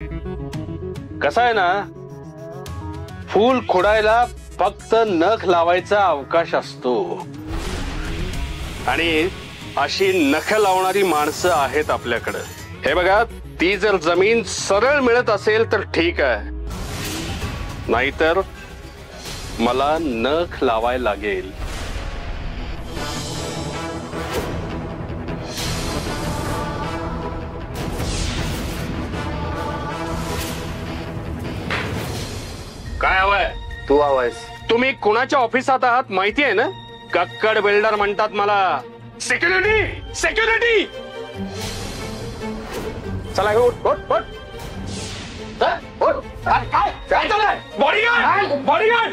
कसं आहे ना, फूल खोडायला फक्त नख लावायचा अवकाश असतो आणि अशी नख लावणारी माणसं आहेत आपल्याकडे। हे बघा, ती जर जमीन सरळ मिळत असेल तर ठीक आहे, नाहीतर मला नख लावायला लागेल। काय हवंय? तू हवायस? तुम्ही कुणाच्या ऑफिसात आहात माहिती आहे ना? कक्कड बिल्डर म्हणतात मला। सिक्युरिटी सिक्युरिटी, चला उठ उठ उठ। काय चाललंय? बॉडीगार्ड बॉडीगार्ड,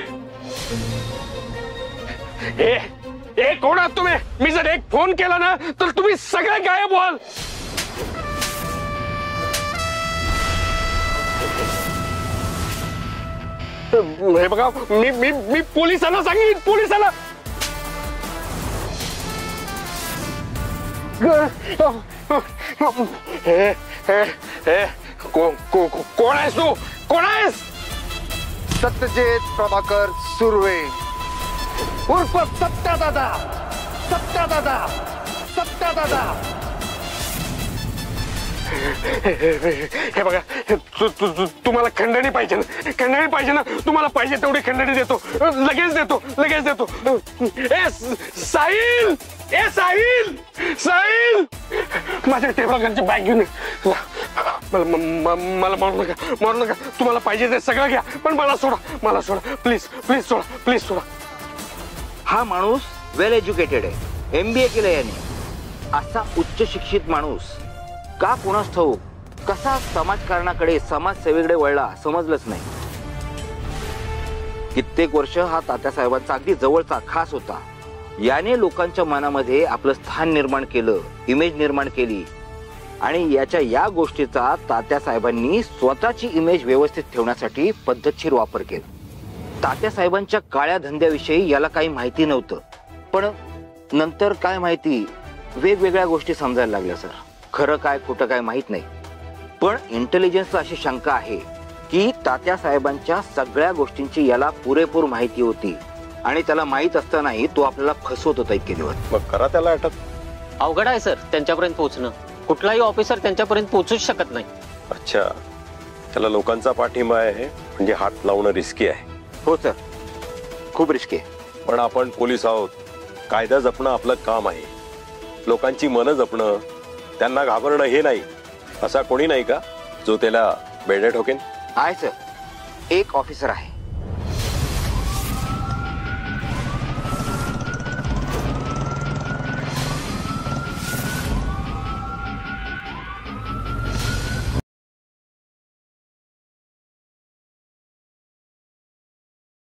ए कोण आहात तुम्ही? मी जर एक फोन केला ना तर तुम्ही सगळे गायब व्हाल। हे बघा, मी पोलिसांना सांगेन, पोलिसांना। कोण आहेस तू? कोण आहेस? सत्यजित प्रभाकर सुर्वे उर्फ सत्यादादा, सत्यादादा, सत्यादादा। हे बघा, तुम्हाला खंडणी पाहिजे ना? खंडणी पाहिजे ना? तुम्हाला पाहिजे तेवढी खंडणी देतो, लगेच देतो, लगेच देतो। ए साहिल, ए साहिल, साहिल, माझ्या टेबलाकडची बॅग घेऊन मला मारू नका, मारू नका। तुम्हाला पाहिजे ते सगळं घ्या, पण मला सोडा, मला सोडा, प्लीज प्लीज सोडा, प्लीज सोडा। हा माणूस वेल एज्युकेटेड आहे, MBA केलं याने। असा उच्च शिक्षित माणूस का कोणास ठाऊक कसा समाजकारणाकडे, समाजसेवेकडे वळला समजलंच नाही। कित्येक वर्ष हा तात्यासाहेबांचा अगदी जवळचा खास होता। याने लोकांच्या मनामध्ये आपलं स्थान निर्माण केलं, इमेज निर्माण केली आणि याच्या या गोष्टीचा तात्यासाहेबांनी स्वतःची इमेज व्यवस्थित ठेवण्यासाठी पद्धतशीर वापर केला। तात्यासाहेबांच्या काळ्या धंद्याविषयी याला काही माहिती नव्हतं, पण नंतर काय माहिती वेगवेगळ्या गोष्टी समजायला लागल्या सर। खरं काय खोटं काय माहित नाही, पण इंटेलिजन्सला अशी शंका आहे की तात्यासाहेबांच्या सगळ्या गोष्टींची याला पुरेपूर माहिती होती आणि त्याला माहित असतानाही तो आपल्याला फसवत होता इतके दिवस। मग करा त्याला अटक। अवघड आहे सर त्यांच्यापर्यंत पोहोचणं, कुठलाही ऑफिसर त्यांच्यापर्यंत पोहोचूच शकत नाही। अच्छा, त्याला लोकांचा पाठिंबा आहे म्हणजे हात लावणं रिस्की आहे। हो सर, खूप रिस्की आहे, पण आपण पोलीस आहोत, कायदा जपणं आपलं काम आहे। लोकांची मनं जपणं, त्यांना घाबरणं हे नाही। असा कोणी नाही का जो त्याला बेड्या ठोकेन? आहे सर, एक ऑफिसर आहे